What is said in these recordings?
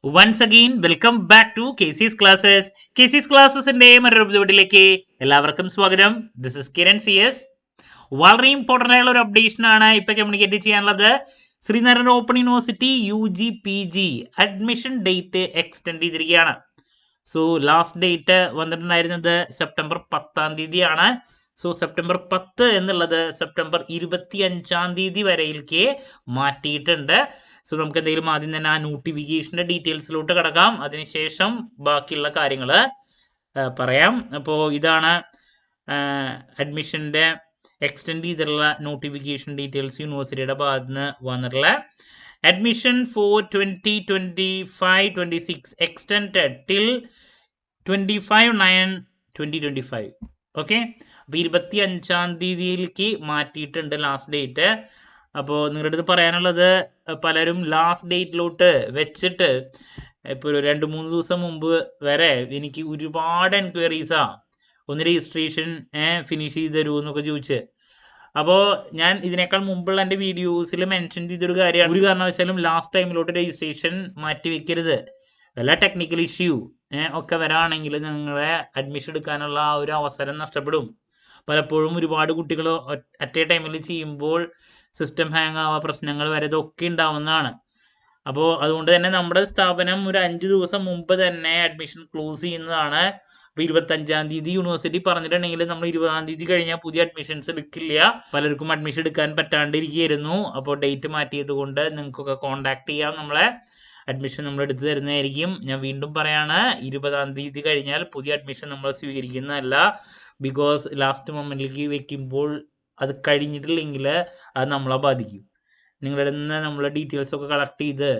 Once again, welcome back to KC's Classes. KC's Classesന്റെ മറ്റൊരു എപ്പിസോഡിലേക്ക് എല്ലാവർക്കും സ്വാഗതം. This is Kiran CS. വളരെ ഇമ്പോർട്ടൻ്റ് ആയുള്ള ഒരു അപ്ഡേഷൻ ആണ് ഇപ്പൊ കമ്മ്യൂണിക്കേറ്റ് ചെയ്യാനുള്ളത്. Sreenarayana open university UG/PG admission date extend ചെയ്തിരിക്കുകയാണ്. സോ ലാസ്റ്റ് ഡേറ്റ് വന്നിട്ടുണ്ടായിരുന്നത് സെപ്റ്റംബർ 10 സോ സെപ്റ്റംബർ 10 എന്നുള്ളത് സെപ്റ്റംബർ 25 വരെയിലേക്ക് മാറ്റിയിട്ടുണ്ട്. സോ നമുക്ക് എന്തെങ്കിലും ആദ്യം തന്നെ ആ നോട്ടിഫിക്കേഷൻ്റെ ഡീറ്റെയിൽസിലോട്ട് കിടക്കാം, അതിനുശേഷം ബാക്കിയുള്ള കാര്യങ്ങൾ പറയാം. അപ്പോൾ ഇതാണ് അഡ്മിഷൻ്റെ എക്സ്റ്റെൻഡ് ചെയ്തിട്ടുള്ള നോട്ടിഫിക്കേഷൻ ഡീറ്റെയിൽസ് യൂണിവേഴ്സിറ്റിയുടെ ഭാഗത്ത് നിന്ന് വന്നിട്ടുള്ള admission for 2025-26 extend till 25/9/2025. Okay, അപ്പോൾ 25 മാറ്റിയിട്ടുണ്ട് ലാസ്റ്റ് ഡേറ്റ്. അപ്പോൾ നിങ്ങളുടെ അടുത്ത് പറയാനുള്ളത്, പലരും ലാസ്റ്റ് ഡേറ്റിലോട്ട് വെച്ചിട്ട് ഇപ്പോൾ ഒരു 2-3 ദിവസം മുമ്പ് വരെ എനിക്ക് ഒരുപാട് എൻക്വയറീസാണ്, ഒന്ന് രജിസ്ട്രേഷൻ ഫിനിഷ് ചെയ്ത് തരൂ എന്നൊക്കെ ചോദിച്ച്. അപ്പോൾ ഞാൻ ഇതിനേക്കാൾ മുമ്പുള്ള എൻ്റെ വീഡിയോസിൽ മെൻഷൻ ചെയ്തൊരു കാര്യമാണ്, ഒരു കാരണവശാലും ലാസ്റ്റ് ടൈമിലോട്ട് രജിസ്ട്രേഷൻ മാറ്റി വെക്കരുത്. വല്ല ടെക്നിക്കൽ ഇഷ്യൂ ഒക്കെ വരാണെങ്കിൽ നിങ്ങളെ അഡ്മിഷൻ എടുക്കാനുള്ള ആ ഒരു അവസരം നഷ്ടപ്പെടും. പലപ്പോഴും ഒരുപാട് കുട്ടികൾ അറ്റ് എ ടൈമിൽ ചെയ്യുമ്പോൾ സിസ്റ്റം ഹാങ് ആവുക, പ്രശ്നങ്ങൾ വരെ ഇതൊക്കെ ഉണ്ടാവുന്നതാണ്. അപ്പോൾ അതുകൊണ്ട് തന്നെ നമ്മുടെ സ്ഥാപനം ഒരു 5 ദിവസം മുമ്പ് തന്നെ അഡ്മിഷൻ ക്ലോസ് ചെയ്യുന്നതാണ്. അപ്പോൾ 25 യൂണിവേഴ്സിറ്റി പറഞ്ഞിട്ടുണ്ടെങ്കിൽ നമ്മൾ 20 കഴിഞ്ഞാൽ പുതിയ അഡ്മിഷൻസ് എടുക്കില്ല. പലർക്കും അഡ്മിഷൻ എടുക്കാൻ പറ്റാണ്ടിരിക്കുകയായിരുന്നു. അപ്പോൾ ഡേറ്റ് മാറ്റിയത് കൊണ്ട് നിങ്ങൾക്കൊക്കെ കോൺടാക്ട് ചെയ്യാം, നമ്മളെ അഡ്മിഷൻ നമ്മൾ എടുത്തു തരുന്നതായിരിക്കും. ഞാൻ വീണ്ടും പറയാണ്, 20 കഴിഞ്ഞാൽ പുതിയ അഡ്മിഷൻ നമ്മൾ സ്വീകരിക്കുന്നതല്ല. ബിക്കോസ് ലാസ്റ്റ് മൊമെൻറ്റിലേക്ക് വെക്കുമ്പോൾ അത് കഴിഞ്ഞിട്ടില്ലെങ്കിൽ അത് നമ്മളെ ബാധിക്കും. നിങ്ങളുടെ നിന്ന് നമ്മൾ ഡീറ്റെയിൽസൊക്കെ കളക്ട് ചെയ്ത്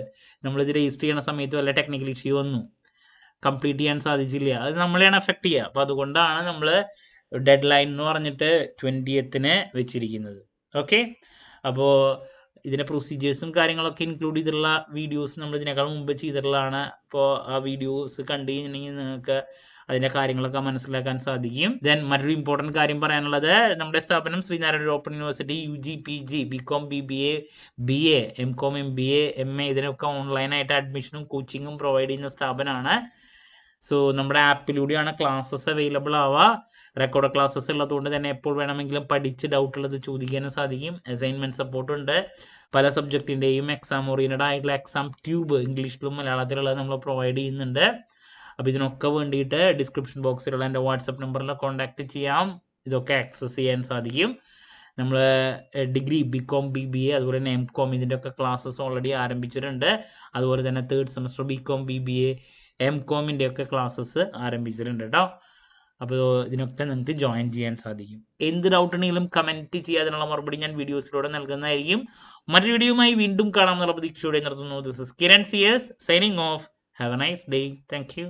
നമ്മളിത് രജിസ്റ്റർ ചെയ്യുന്ന സമയത്ത് വല്ല ടെക്നിക്കൽ ഇഷ്യൂ വന്നു, കംപ്ലീറ്റ് ചെയ്യാൻ സാധിച്ചില്ല, അത് നമ്മളെയാണ് എഫക്റ്റ് ചെയ്യുക. അപ്പോൾ അതുകൊണ്ടാണ് നമ്മൾ ഡെഡ് ലൈൻ എന്ന് പറഞ്ഞിട്ട് 20th വെച്ചിരിക്കുന്നത്. ഓക്കെ, അപ്പോൾ ഇതിൻ്റെ പ്രൊസീജിയേഴ്സും കാര്യങ്ങളൊക്കെ ഇൻക്ലൂഡ് ചെയ്തിട്ടുള്ള വീഡിയോസ് നമ്മൾ ഇതിനേക്കാൾ മുമ്പ് ചെയ്തിട്ടുള്ളതാണ്. അപ്പോൾ ആ വീഡിയോസ് കണ്ടു കഴിഞ്ഞിട്ടുണ്ടെങ്കിൽ നിങ്ങൾക്ക് അതിൻ്റെ കാര്യങ്ങളൊക്കെ മനസ്സിലാക്കാൻ സാധിക്കും. ദെൻ മറ്റൊരു ഇമ്പോർട്ടൻറ്റ് കാര്യം പറയാനുള്ളത്, നമ്മുടെ സ്ഥാപനം Sreenarayana open university UG/PG BCom BBA BA MCom MBA MA ഇതിനൊക്കെ ഓൺലൈനായിട്ട് അഡ്മിഷനും കോച്ചിങ്ങും പ്രൊവൈഡ് ചെയ്യുന്ന സ്ഥാപനമാണ്. സോ നമ്മുടെ ആപ്പിലൂടെയാണ് ക്ലാസ്സസ് അവൈലബിൾ ആവുക. റെക്കോർഡ് ക്ലാസ്സസ് ഉള്ളതുകൊണ്ട് തന്നെ എപ്പോൾ വേണമെങ്കിലും പഠിച്ച് ഡൗട്ട് ഉള്ളത് ചോദിക്കാനും സാധിക്കും. അസൈൻമെൻറ്റ് സപ്പോർട്ടുണ്ട്. പല സബ്ജക്റ്റിൻ്റെയും എക്സാം ഓറിയൻറ്റഡ് ആയിട്ടുള്ള എക്സാം ട്യൂബ് ഇംഗ്ലീഷിലും മലയാളത്തിലുള്ളത് നമ്മൾ പ്രൊവൈഡ് ചെയ്യുന്നുണ്ട്. അപ്പോൾ ഇതിനൊക്കെ വേണ്ടിയിട്ട് ഡിസ്ക്രിപ്ഷൻ ബോക്സിലുള്ള എൻ്റെ വാട്സപ്പ് നമ്പറിൽ കോൺടാക്റ്റ് ചെയ്യാം. ഇതൊക്കെ ആക്സസ് ചെയ്യാൻ സാധിക്കും. നമ്മൾ ഡിഗ്രി BCom BBA അതുപോലെ തന്നെ MCom ഇതിൻ്റെയൊക്കെ ക്ലാസ്സസ് ഓൾറെഡി ആരംഭിച്ചിട്ടുണ്ട്. അതുപോലെ തന്നെ 3rd സെമസ്റ്റർ BCom BBA MComൻ്റെയൊക്കെ ക്ലാസ്സസ് ആരംഭിച്ചിട്ടുണ്ട് കേട്ടോ. അപ്പോൾ ഇതിനൊക്കെ നിങ്ങൾക്ക് ജോയിൻ ചെയ്യാൻ സാധിക്കും. എന്ത് ഡൗട്ട് ഉണ്ടെങ്കിലും കമൻറ്റ് ചെയ്യാതിനുള്ള മറുപടി ഞാൻ വീഡിയോസിലൂടെ നൽകുന്നതായിരിക്കും. മറ്റൊരു വീഡിയോയുമായി വീണ്ടും കാണാമെന്നുള്ള പ്രതീക്ഷയോടെ നിർത്തുന്നു. This is Kiran CS signing off. Have a nice day. Thank U.